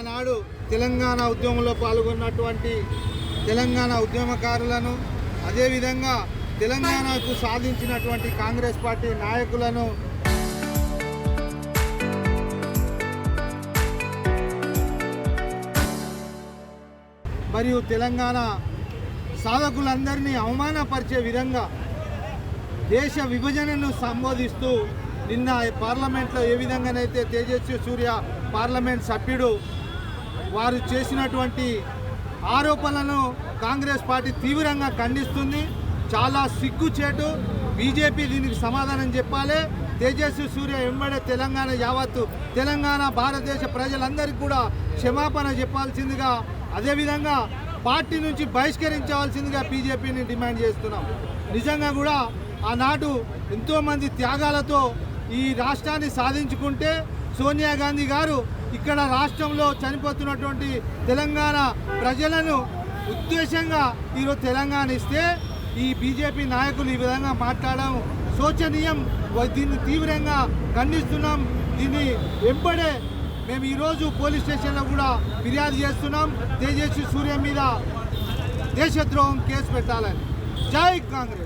ఆనాడు తెలంగాణ ఉద్యమంలో పాల్గొన్నటువంటి తెలంగాణ ఉద్యమకారులను, అదేవిధంగా తెలంగాణకు సాధించినటువంటి కాంగ్రెస్ పార్టీ నాయకులను మరియు తెలంగాణ సాధకులందరినీ అవమానపరిచే విధంగా దేశ విభజనను సంబోధిస్తూ నిన్న పార్లమెంట్లో ఏ విధంగానైతే తేజస్వి సూర్య పార్లమెంట్ సభ్యుడు వారు చేసినటువంటి ఆరోపణలను కాంగ్రెస్ పార్టీ తీవ్రంగా ఖండిస్తుంది. చాలా సిగ్గుచేటు. బీజేపీ దీనికి సమాధానం చెప్పాలి. తేజస్వి సూర్య వెంబడే తెలంగాణ యావత్తు తెలంగాణ భారతదేశ ప్రజలందరికీ కూడా క్షమాపణ చెప్పాల్సిందిగా, అదేవిధంగా పార్టీ నుంచి బహిష్కరించవలసిందిగా బీజేపీని డిమాండ్ చేస్తున్నాం. నిజంగా కూడా ఆనాడు ఎంతోమంది త్యాగాలతో ఈ రాష్ట్రాన్ని సాధించుకుంటే సోనియా గాంధీ గారు ఇక్కడ రాష్ట్రంలో చనిపోతున్నటువంటి తెలంగాణ ప్రజలను ఉద్దేశంగా ఈరోజు తెలంగాణ ఇస్తే ఈ బీజేపీ నాయకులు ఈ విధంగా మాట్లాడడం శోచనీయం. దీన్ని తీవ్రంగా ఖండిస్తున్నాం. దీన్ని వెంబడే మేము ఈరోజు పోలీస్ స్టేషన్లో కూడా ఫిర్యాదు చేస్తున్నాం. తేజస్వి సూర్య మీద దేశద్రోహం కేసు పెట్టాలని. జై కాంగ్రెస్.